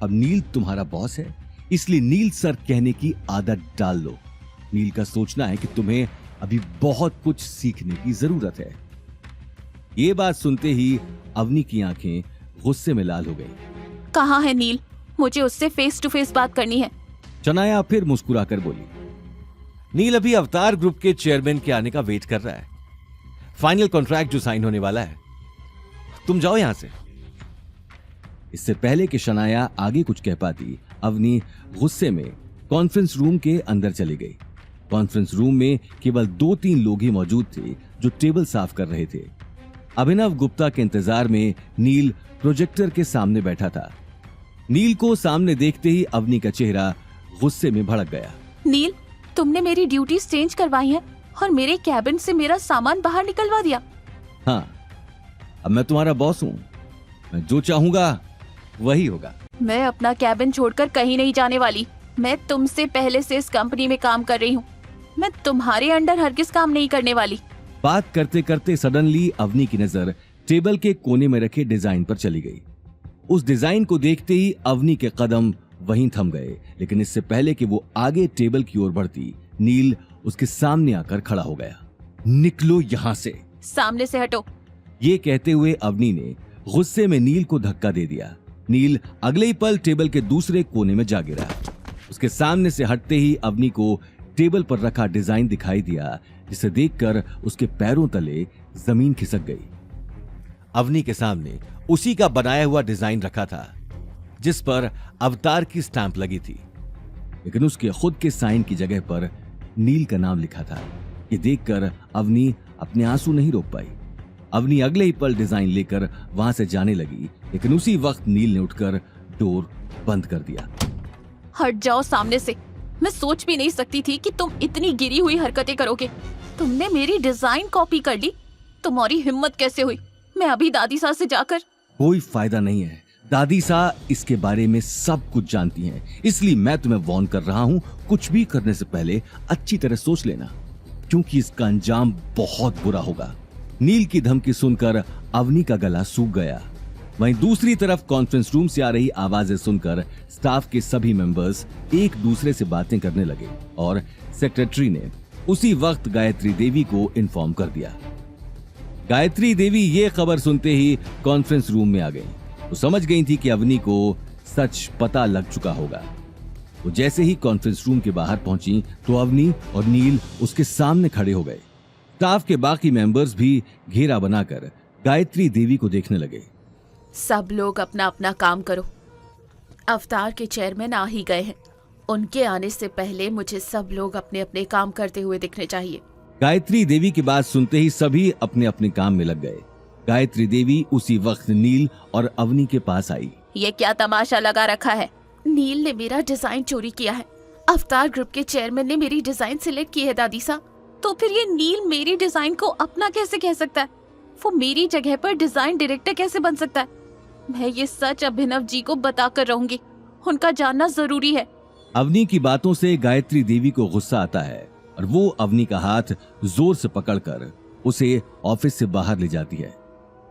अब नील तुम्हारा बॉस है, इसलिए नील सर कहने की आदत डाल लो। नील का सोचना है कि तुम्हें अभी बहुत कुछ सीखने की जरूरत है। ये बात सुनते ही अवनी की आंखें गुस्से में लाल हो गई। कहाँ है नील? मुझे उससे फेस टू फेस बात करनी है। शनाया फिर मुस्कुराकर बोली, नील अभी अवतार ग्रुप के चेयरमैन के आने का वेट कर रहा है। फाइनल कॉन्ट्रैक्ट जो साइन होने वाला है, तुम जाओ यहां से। इससे पहले कि शनाया आगे कुछ कह पाती, अवनी गुस्से में कॉन्फ्रेंस रूम के अंदर चली गई। कॉन्फ्रेंस रूम में केवल 2-3 लोग ही मौजूद थे जो टेबल साफ कर रहे थे। अभिनव गुप्ता के इंतजार में नील प्रोजेक्टर के सामने बैठा था। नील को सामने देखते ही अवनी का चेहरा गुस्से में भड़क गया। नील, तुमने मेरी ड्यूटीज चेंज करवाई हैं और मेरे कैबिन से मेरा सामान बाहर निकलवा दिया। हाँ, अब मैं तुम्हारा बॉस हूँ, मैं जो चाहूंगा वही होगा। मैं अपना कैबिन छोड़कर कहीं नहीं जाने वाली। मैं तुमसे पहले से इस कंपनी में काम कर रही हूँ। मैं तुम्हारे अंडर हरगिज काम नहीं करने वाली। बात करते करते सडनली अवनी की नजर टेबल के कोने में रखे डिजाइन पर चली गई। उस डिजाइन को देखते ही अवनी के कदम वहीं थम गए, लेकिन इससे पहले कि वो आगे टेबल की ओर बढ़ती, नील उसके सामने आकर खड़ा हो गया। निकलो यहां से। सामने से हटो। ये कहते हुए अवनी ने गुस्से में नील को धक्का दे दिया। नील अगले ही पल टेबल के दूसरे कोने में जा गिरा। उसके सामने से हटते ही अवनी को टेबल पर रखा डिजाइन दिखाई दिया, जिसे देखकर उसके पैरों तले जमीन खिसक गई। अवनी के सामने उसी का बनाया हुआ डिजाइन रखा था, जिस पर अवतार की स्टैंप लगी थी, लेकिन उसके खुद के साइन की जगह पर नील का नाम लिखा था। ये देखकर अवनी अपने आंसू नहीं रोक पाई। अवनी अगले ही पल डिजाइन लेकर वहां से जाने लगी, लेकिन उसी वक्त नील ने उठकर डोर बंद कर दिया। हट जाओ सामने से। मैं सोच भी नहीं सकती थी कि तुम इतनी गिरी हुई हरकतें करोगे। तुमने मेरी डिजाइन कॉपी कर ली। तुम्हारी हिम्मत कैसे हुई? मैं अभी दादी सा से जाकर। कोई फायदा नहीं है, दादी सा इसके बारे में सब कुछ जानती हैं, इसलिए मैं तुम्हें वार्न कर रहा हूँ। कुछ भी करने से पहले अच्छी तरह सोच लेना, क्योंकि इसका अंजाम बहुत बुरा होगा। नील की धमकी सुनकर अवनी का गला सूख गया। वहीं दूसरी तरफ कॉन्फ्रेंस रूम से आ रही आवाजें सुनकर स्टाफ के सभी मेंबर्स एक दूसरे से बातें करने लगे और सेक्रेटरी ने उसी वक्त गायत्री देवी को इन्फॉर्म कर दिया। गायत्री देवी ये खबर सुनते ही कॉन्फ्रेंस रूम में आ गई। वो समझ गई थी कि अवनी को सच पता लग चुका होगा। वो जैसे ही कॉन्फ्रेंस रूम के बाहर पहुंची तो अवनी और नील उसके सामने खड़े हो गए। स्टाफ के बाकी मेंबर्स भी घेरा बनाकर गायत्री देवी को देखने लगे। सब लोग अपना अपना काम करो। अवतार के चेयरमैन आ ही गए हैं। उनके आने से पहले मुझे सब लोग अपने अपने काम करते हुए दिखने चाहिए। गायत्री देवी की बात सुनते ही सभी अपने अपने काम में लग गए। गायत्री देवी उसी वक्त नील और अवनी के पास आई। ये क्या तमाशा लगा रखा है? नील ने मेरा डिजाइन चोरी किया है। अवतार ग्रुप के चेयरमैन ने मेरी डिजाइन सिलेक्ट की है दादी सा। तो फिर ये नील मेरी डिजाइन को अपना कैसे कह सकता है? वो मेरी जगह पर डिजाइन डायरेक्टर कैसे बन सकता है? मैं ये सच अभिनव जी को बताकर रहूंगी। उनका जानना जरूरी है। अवनी की बातों से गायत्री देवी को गुस्सा आता है और वो अवनी का हाथ जोर से पकड़कर उसे ऑफिस से बाहर ले जाती है।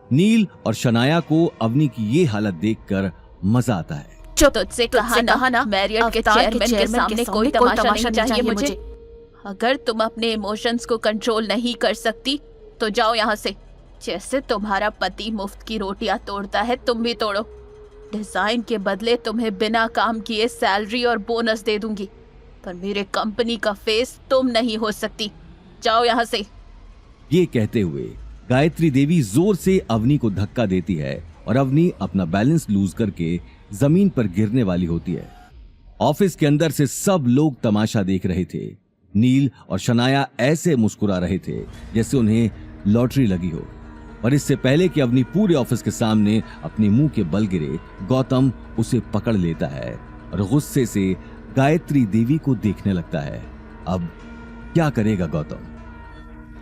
नील और शनाया को अवनी की ये हालत देखकर मजा आता है। तुझसे कहा ना मैरियट के चेयरमैन के सामने कोई तमाशा नहीं चाहिए मुझे। अगर तुम अपने इमोशंस को कंट्रोल नहीं कर सकती तो जाओ यहाँ से। जैसे तुम्हारा पति मुफ्त की रोटियां तोड़ता है, तुम भी तोड़ो। डिजाइन के बदले तुम्हें बिना काम किए सैलरी और बोनस दे दूंगी, पर मेरे कंपनी का फेस तुम नहीं हो सकती। जाओ यहाँ से। ये कहते हुए गायत्री देवी जोर से अवनी को धक्का देती है और अवनी अपना बैलेंस लूज करके जमीन पर गिरने वाली होती है। ऑफिस के अंदर से सब लोग तमाशा देख रहे थे। नील और शनाया ऐसे मुस्कुरा रहे थे जैसे उन्हें लॉटरी लगी हो। और इससे पहले कि अवनी पूरे ऑफिस के सामने अपने मुंह के बल गिरे, गौतम उसे पकड़ लेता है और गुस्से से गायत्री देवी को देखने लगता है। अब क्या करेगा गौतम?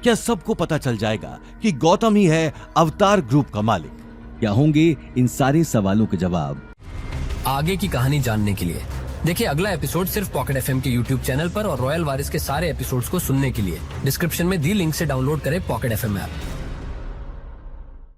क्या सबको पता चल जाएगा कि गौतम ही है अवतार ग्रुप का मालिक? क्या होंगे इन सारे सवालों के जवाब? आगे की कहानी जानने के लिए देखिए अगला एपिसोड सिर्फ पॉकेट एफएम के यूट्यूब चैनल पर और रॉयल वारिस के सारे एपिसोड्स को सुनने के लिए डिस्क्रिप्शन में दी लिंक से डाउनलोड करें पॉकेट एफएम ऐप।